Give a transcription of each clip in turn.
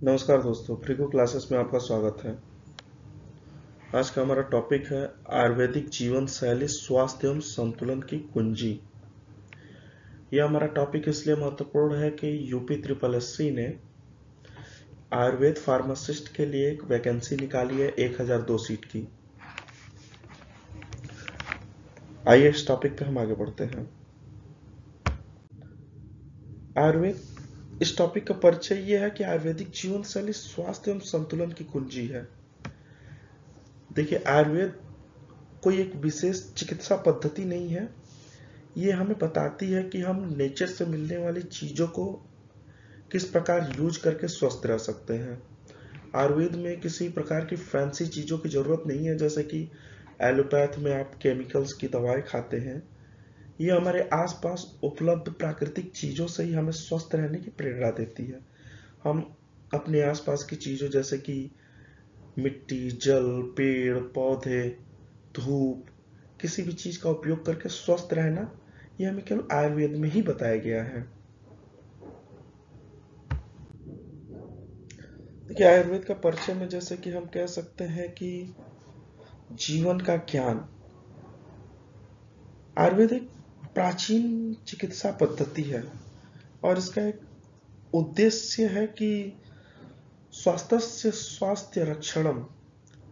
नमस्कार दोस्तों, फ्रीगो क्लासेस में आपका स्वागत है। आज का हमारा टॉपिक है आयुर्वेदिक जीवन शैली स्वास्थ्य एवं संतुलन की कुंजी। यह हमारा टॉपिक इसलिए महत्वपूर्ण है कि यूपी ट्रिपल एससी ने आयुर्वेद फार्मासिस्ट के लिए एक वैकेंसी निकाली है 1002 सीट की। आइए इस टॉपिक पे हम आगे बढ़ते हैं। आयुर्वेद इस टॉपिक का परिचय यह है कि आयुर्वेदिक जीवन शैली स्वास्थ्य एवं संतुलन की कुंजी है। देखिए, आयुर्वेद कोई एक विशेष चिकित्सा पद्धति नहीं है। ये हमें बताती है कि हम नेचर से मिलने वाली चीजों को किस प्रकार यूज करके स्वस्थ रह सकते हैं। आयुर्वेद में किसी प्रकार की फैंसी चीजों की जरूरत नहीं है, जैसे कि एलोपैथ में आप केमिकल्स की दवाई खाते हैं। ये हमारे आसपास उपलब्ध प्राकृतिक चीजों से ही हमें स्वस्थ रहने की प्रेरणा देती है। हम अपने आसपास की चीजों जैसे कि मिट्टी, जल, पेड़ पौधे, धूप, किसी भी चीज का उपयोग करके स्वस्थ रहना, यह हमें केवल आयुर्वेद में ही बताया गया है। देखिए, आयुर्वेद का परिचय में जैसे कि हम कह सकते हैं कि जीवन का ज्ञान। आयुर्वेद एक प्राचीन चिकित्सा पद्धति है और इसका एक उद्देश्य है कि स्वास्थ्य स्वास्थ्य रक्षणम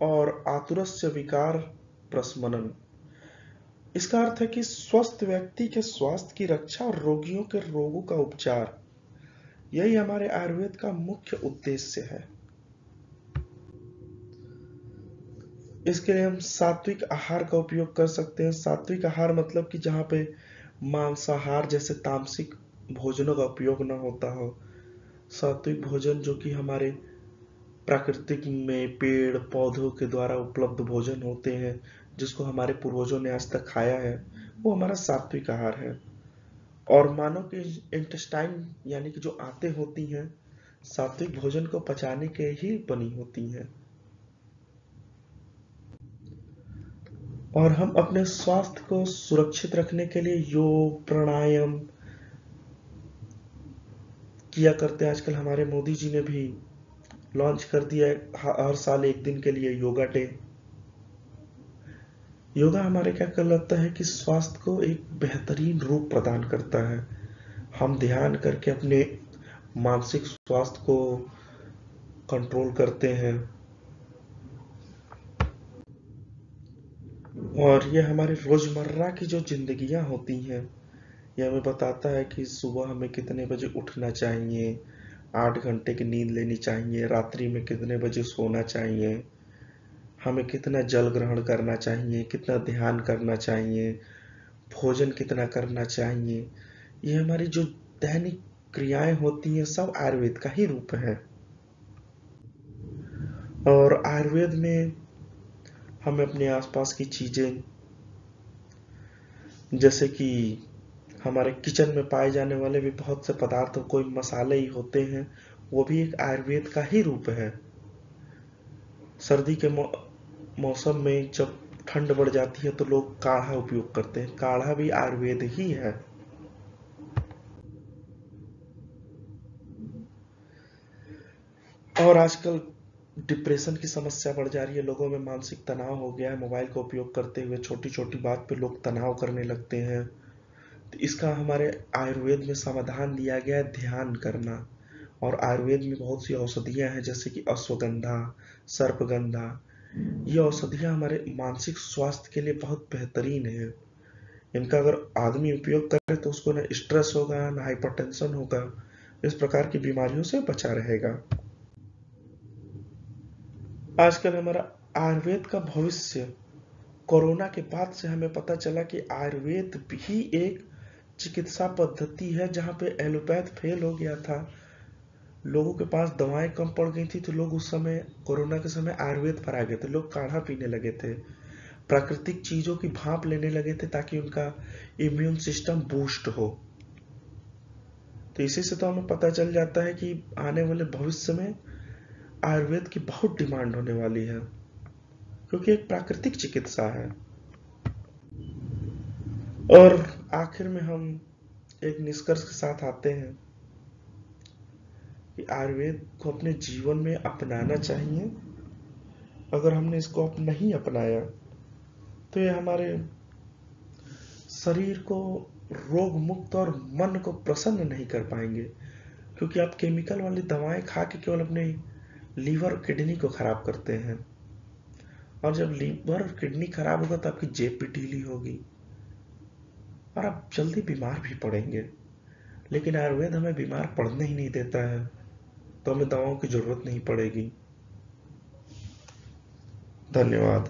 और आतुरस्य विकार प्रशमनन। इसका अर्थ है कि स्वस्थ व्यक्ति के स्वास्थ्य की रक्षा और रोगियों के रोगों का उपचार, यही हमारे आयुर्वेद का मुख्य उद्देश्य है। इसके लिए हम सात्विक आहार का उपयोग कर सकते हैं। सात्विक आहार मतलब कि जहाँ पे मांसाहार जैसे तामसिक भोजनों का उपयोग न होता हो। सात्विक भोजन जो कि हमारे प्राकृतिक में पेड़ पौधों के द्वारा उपलब्ध भोजन होते हैं, जिसको हमारे पूर्वजों ने आज तक खाया है, वो हमारा सात्विक आहार है। और मानव के इंटेस्टाइन यानी कि जो आंतें होती हैं, सात्विक भोजन को पचाने के ही बनी होती हैं। और हम अपने स्वास्थ्य को सुरक्षित रखने के लिए योग प्राणायाम किया करते हैं। आजकल हमारे मोदी जी ने भी लॉन्च कर दिया है हर साल एक दिन के लिए योगा डे। योगा हमारे क्या कहलाता है कि स्वास्थ्य को एक बेहतरीन रूप प्रदान करता है। हम ध्यान करके अपने मानसिक स्वास्थ्य को कंट्रोल करते हैं और ये हमारे रोजमर्रा की जो जिंदगियां होती हैं, ये हमें बताता है कि सुबह हमें कितने बजे उठना चाहिए, 8 घंटे की नींद लेनी चाहिए, रात्रि में कितने बजे सोना चाहिए, हमें कितना जल ग्रहण करना चाहिए, कितना ध्यान करना चाहिए, भोजन कितना करना चाहिए। ये हमारी जो दैनिक क्रियाएं होती हैं, सब आयुर्वेद का ही रूप है। और आयुर्वेद में हमें अपने आसपास की चीजें जैसे कि हमारे किचन में पाए जाने वाले भी बहुत से पदार्थ, कोई मसाले ही होते हैं, वो भी एक आयुर्वेद का ही रूप है। सर्दी के मौसम में जब ठंड बढ़ जाती है तो लोग काढ़ा उपयोग करते हैं। काढ़ा भी आयुर्वेद ही है। और आजकल डिप्रेशन की समस्या बढ़ जा रही है, लोगों में मानसिक तनाव हो गया है। मोबाइल का उपयोग करते हुए छोटी छोटी बात पे लोग तनाव करने लगते हैं। तो इसका हमारे आयुर्वेद में समाधान दिया गया है, ध्यान करना। और आयुर्वेद में बहुत सी औषधियां हैं जैसे कि अश्वगंधा, सर्पगंधा। ये औषधियां हमारे मानसिक स्वास्थ्य के लिए बहुत बेहतरीन है। इनका अगर आदमी उपयोग करे तो उसको ना स्ट्रेस होगा, ना हाइपरटेंशन होगा, इस प्रकार की बीमारियों से बचा रहेगा। आजकल हमारा आयुर्वेद का भविष्य, कोरोना के बाद से हमें पता चला कि आयुर्वेद भी एक चिकित्सा पद्धति है। जहां पे एलोपैथ फेल हो गया था, लोगों के पास दवाएं कम पड़ गई थी, तो लोग उस समय कोरोना के समय आयुर्वेद पर आ गए थे। लोग काढ़ा पीने लगे थे, प्राकृतिक चीजों की भाप लेने लगे थे ताकि उनका इम्यून सिस्टम बूस्ट हो। तो इसी से तो हमें पता चल जाता है कि आने वाले भविष्य में आयुर्वेद की बहुत डिमांड होने वाली है, क्योंकि एक प्राकृतिक चिकित्सा है। और आखिर में हम एक निष्कर्ष के साथ आते हैं कि आयुर्वेद को अपने जीवन में अपनाना चाहिए। अगर हमने इसको नहीं अपनाया तो ये हमारे शरीर को रोग मुक्त और मन को प्रसन्न नहीं कर पाएंगे, क्योंकि आप केमिकल वाली दवाएं खा के केवल अपने लीवर और किडनी को खराब करते हैं, और जब लीवर और किडनी खराब होगा तो आपकी जेब भी ढीली होगी और आप जल्दी बीमार भी पड़ेंगे। लेकिन आयुर्वेद हमें बीमार पड़ने ही नहीं देता है, तो हमें दवाओं की जरूरत नहीं पड़ेगी। धन्यवाद।